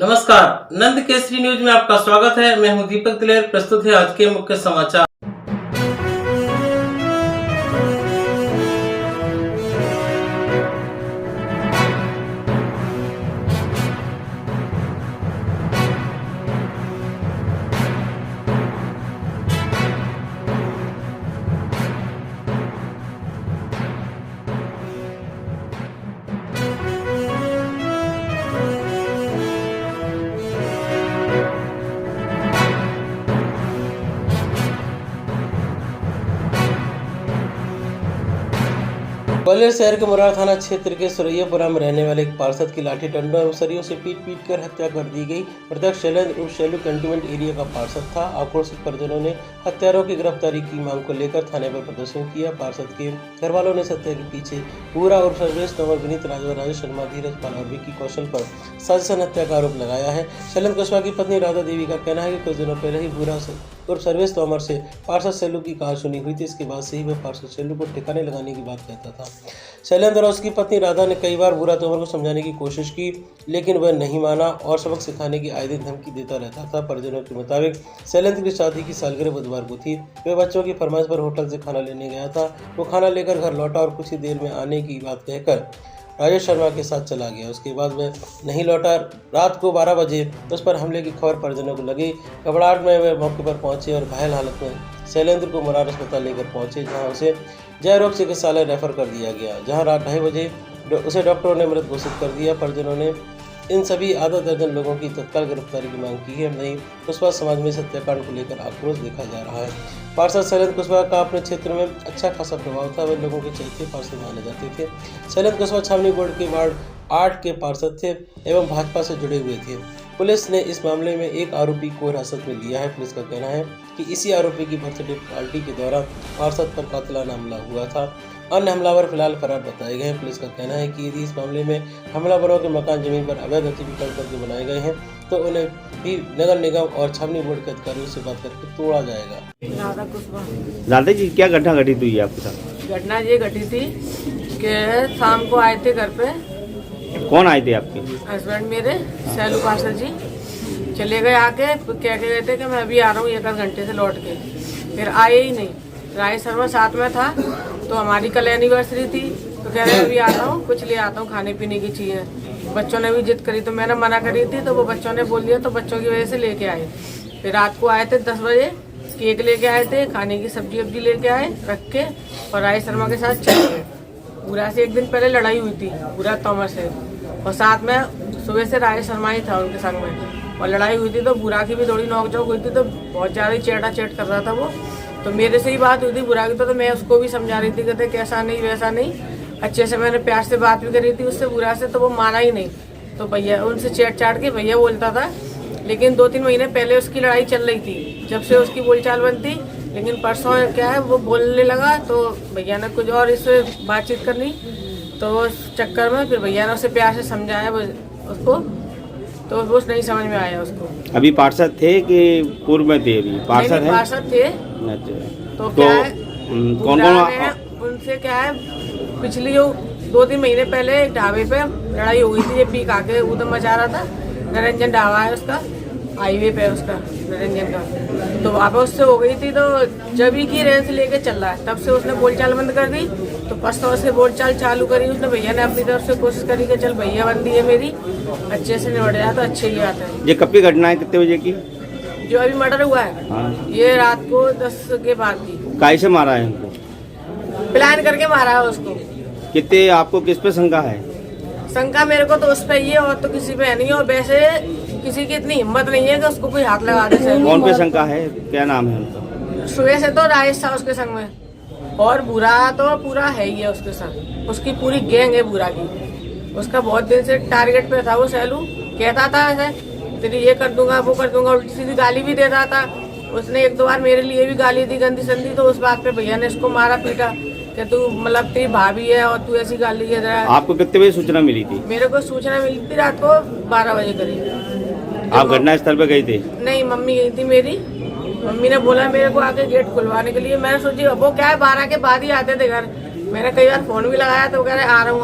नमस्कार, नंद केसरी न्यूज में आपका स्वागत है। मैं हूं दीपक दिलेर। प्रस्तुत है आज के मुख्य समाचार। ग्वालियर शहर के मुरार थाना क्षेत्र के सुरैयापुरा में रहने वाले एक पार्षद की लाठी डंडों एवं सरियों से पीट कर हत्या कर दी गई। मृतक शैलेंद्र उर्फ शैलू कंटोनमेंट एरिया का पार्षद था। आक्रोशित परिजनों ने हत्यारों की गिरफ्तारी की मांग को लेकर थाने पर प्रदर्शन किया। पार्षद के घर वालों ने हत्या के पीछे पूरा उर्फ सर्वेश तंवर, विनीत राजवर, राजेश शर्मा, धीरज पाल और विक्की कौशल पर साजिश हत्या का आरोप लगाया है। शैलेंद्र कुशवाहा की पत्नी राधा देवी का कहना है कि कुछ दिनों पहले ही पूरा उर्फ सर्वेश तंवर से पार्षद शैलू की कहासुनी सुनी हुई थी। इसके बाद से ही वह पार्षद शैलू को ठिकाने लगाने की बात कहता था। शैलेंद्र और उसकी पत्नी राधा ने कई बार बुरा तंवर को समझाने की कोशिश की, लेकिन वह नहीं माना और सबक सिखाने की आए दिन धमकी देता रहता था। परिजनों के मुताबिक शैलेंद्र की शादी की सालगिरह बुधवार को थी। वह बच्चों की फरमाइश पर होटल से खाना लेने गया था। वो खाना लेकर घर लौटा और कुछ ही देर में आने की बात कहकर राजेश शर्मा के साथ चला गया। उसके बाद वह नहीं लौटा। रात को 12 बजे उस पर हमले की खबर परिजनों को लगी। घबराहट में वे मौके पर पहुंचे और घायल हालत में शैलेंद्र को मुरार अस्पताल लेकर पहुंचे, जहां उसे जय रोग चिकित्सालय रेफर कर दिया गया, जहां रात 2:30 बजे उसे डॉक्टरों ने मृत घोषित कर दिया। परिजनों ने इन सभी आधा दर्जन लोगों की तत्काल गिरफ्तारी की मांग की है। वहीं कुशवाहा समाज में हत्याकांड को लेकर आक्रोश देखा जा रहा है। पार्षद शैलेंद्र कुशवाहा का अपने क्षेत्र में अच्छा खासा प्रभाव था। वे लोगों के चलते पार्षद माने जाते थे। शैलेंद्र कुशवाहा छावनी बोर्ड के वार्ड 8 के पार्षद थे एवं भाजपा से जुड़े हुए थे। पुलिस ने इस मामले में एक आरोपी को हिरासत में लिया है। पुलिस का कहना है कि इसी आरोपी की बर्थडे पार्टी के दौरान पार्षद पर कातिलाना हमला हुआ था। अन्य हमलावर फिलहाल फरार बताए गए हैं। पुलिस का कहना है कि यदि इस मामले में हमलावरों के मकान जमीन पर अवैध अतिक्रमण करके बनाए गए हैं तो उन्हें भी नगर निगम और छावनी बोर्ड के अधिकारियों से बात करके तोड़ा जाएगा। राधा जी, क्या घटना घटित हुई है आपके साथ? घटना ये घटी थी कि शाम को आए थे घर पे। कौन आए थे आपके? हस्बैंड मेरे, शैलू पार्षद जी चले गए। आके कह के गए थे कि मैं अभी आ रहा हूँ 1 घंटे से लौट के, फिर आए ही नहीं। राजेश शर्मा साथ में था, तो हमारी कल एनिवर्सरी थी, तो कह रहे अभी आता हूँ, कुछ ले आता हूँ खाने पीने की चीज़ें। बच्चों ने भी जिद करी तो मैंने मना करी थी, तो वो बच्चों ने बोल दिया, तो बच्चों की वजह से लेके आए। फिर रात को आए थे 10 बजे, केक लेके आए थे, खाने की सब्जी वब्जी लेके आए रख के, और राजेश शर्मा के साथ चले गए। बुरा से 1 दिन पहले लड़ाई हुई थी बुरा तंवर से, और साथ में सुबह से राजेश शर्मा ही था उनके संग में, और लड़ाई हुई थी तो बुरा की भी थोड़ी नोकझोंक हुई थी, तो बहुत ज़्यादा ही चेटा चेट कर रहा था वो। तो मेरे से ही बात हुई थी बुरा की, तो मैं उसको भी समझा रही थी, कहते कैसा नहीं वैसा नहीं। अच्छे से मैंने प्यार से बात भी करी थी उससे बुरा से, तो वो माना ही नहीं। तो भैया उनसे चेट चाट के भैया बोलता था, लेकिन 2-3 महीने पहले उसकी लड़ाई चल रही थी, जब से उसकी बोलचाल बनती। लेकिन परसों क्या है वो बोलने लगा, तो भैया ने कुछ और इससे बातचीत करनी, तो उस चक्कर में फिर भैया ने उसे प्यार से समझाया उसको, तो वो नहीं समझ में आया उसको। अभी पार्षद थे कि पूर्व में थे? अभी पार्षद है? पार्षद थे। तो क्या है, कौन उनसे क्या है, पिछली 2-3 महीने पहले एक ढाबे पे लड़ाई हो गई थी। ये पी खा के उधम मचा रहा था। निरंजन ढाबा है उसका, हाईवे पे उसका निरंजन का, तो वहाँ पे उससे हो गई थी। तो जब ही की रेंज लेके चल रहा है, तब से उसने बोलचाल बंद कर दी। तो परसों से बोलचाल चालू करी उसने। भैया ने अपनी तरफ से कोशिश करी कि चल भैया बंदी है मेरी, अच्छे से निपट जाए तो अच्छे ही आता है। ये कब की घटना है? कितने बजे की? जो अभी मर्डर हुआ है, हाँ। ये रात को 10 के बाद की। काय से मारा है उनको? प्लान करके मारा है उसको। कितने आपको किस पे शंका है? शंका मेरे को तो उस पे ही है, और तो किसी पे है नहीं। और वैसे किसी की इतनी हिम्मत नहीं है कि उसको कोई हाथ लगा दे। कौन पे शंका है? क्या नाम है उनका? सुबह से तो राजेश था उसके संग में, और बुरा तो पूरा है ही है उसके संग। उसकी पूरी गैंग है बुरा की। उसका बहुत दिन से टारगेट पे था वो शैलू। कहता था ऐसे तेरी ये कर दूंगा वो कर दूंगा, उल्टी सीधी गाली भी देता था। उसने 1-2 बार मेरे लिए भी गाली दी गंदी संदी, तो उस बात पे भैया ने इसको मारा पीटा कि तू मतलब तेरी भाभी है और तू ऐसी गाली दे रहा है। आपको कितने बजे सूचना मिली थी? मेरे को सूचना मिली थी रात को 12 बजे करीब। आप घटना स्थल पे गए थे? नहीं, मम्मी गई थी मेरी। मम्मी ने बोला मेरे को आके गेट खुलवाने के लिए। मैंने सोची वो क्या है 12 के बाद ही आते थे घर। मैंने कई बार फोन भी लगाया तो कह रहे आ रहा हूँ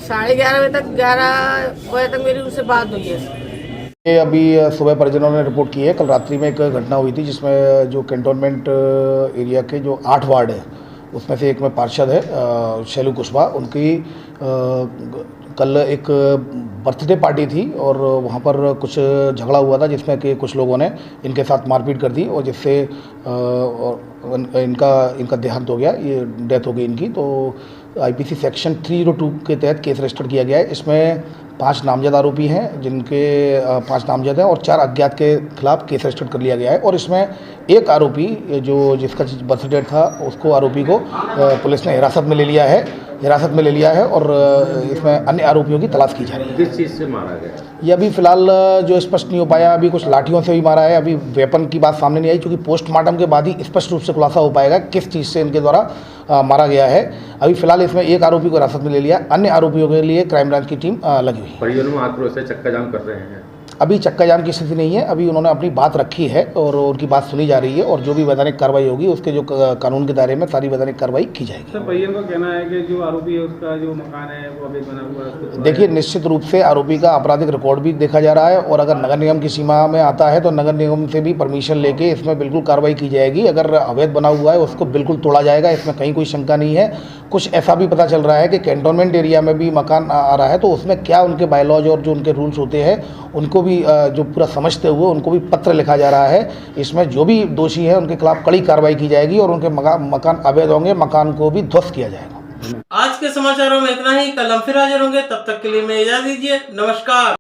11:30 बजे तक, 11:30 बजे तक मेरी उससे बात हुई है। ये अभी सुबह परिजनों ने रिपोर्ट की है। कल रात्रि में एक घटना हुई थी जिसमें जो कैंटोनमेंट एरिया के जो 8 वार्ड है उसमें से एक में पार्षद है शैलू कुशवाहा, उनकी कल एक बर्थडे पार्टी थी और वहाँ पर कुछ झगड़ा हुआ था जिसमें कि कुछ लोगों ने इनके साथ मारपीट कर दी और जिससे इनका देहांत हो गया, ये डेथ हो गई इनकी। तो आईपीसी सेक्शन 302 के तहत केस रजिस्टर किया गया है। इसमें 5 नामजद आरोपी हैं जिनके 5 नामजद हैं और 4 अज्ञात के खिलाफ केस रजिस्टर कर लिया गया है। और इसमें एक आरोपी जिसका बर्थ डेट था उसको आरोपी को पुलिस ने हिरासत में ले लिया है और इसमें अन्य आरोपियों की तलाश की जा रही है। किस चीज़ से मारा गया? ये अभी फिलहाल जो स्पष्ट नहीं हो पाया, अभी कुछ लाठियों से भी मारा है, अभी वेपन की बात सामने नहीं आई क्योंकि पोस्टमार्टम के बाद ही स्पष्ट रूप से खुलासा हो पाएगा किस चीज़ से इनके द्वारा मारा गया है। अभी फिलहाल इसमें एक आरोपी को हिरासत में ले लिया, अन्य आरोपियों के लिए क्राइम ब्रांच की टीम लगी हुई है। परिजनों में आक्रोश है, चक्का जाम कर रहे हैं। अभी चक्का जाम की स्थिति नहीं है, अभी उन्होंने अपनी बात रखी है और उनकी बात सुनी जा रही है और जो भी वैधानिक कार्रवाई होगी उसके जो कानून के दायरे में सारी वैधानिक कार्रवाई की जाएगी। सर, परिजन का कहना है कि जो आरोपी है उसका जो मकान है वो अभी बना हुआ है। देखिए, निश्चित रूप से आरोपी का आपराधिक रिकॉर्ड भी देखा जा रहा है और अगर नगर निगम की सीमा में आता है तो नगर निगम से भी परमिशन लेके इसमें बिल्कुल कार्रवाई की जाएगी। अगर अवैध बना हुआ है उसको बिल्कुल तोड़ा जाएगा, इसमें कहीं कोई शंका नहीं है। कुछ ऐसा भी पता चल रहा है कि कैंटोनमेंट एरिया में भी मकान आ रहा है तो उसमें क्या उनके बायलॉज और जो उनके रूल्स होते हैं उनको भी जो पूरा समझते हुए उनको भी पत्र लिखा जा रहा है। इसमें जो भी दोषी है उनके खिलाफ कड़ी कार्रवाई की जाएगी और उनके मकान अवैध होंगे, मकान को भी ध्वस्त किया जाएगा। आज के समाचारों में इतना ही। कल हम फिर हाजिर होंगे, तब तक के लिए मैं इजाजत दीजिए। नमस्कार।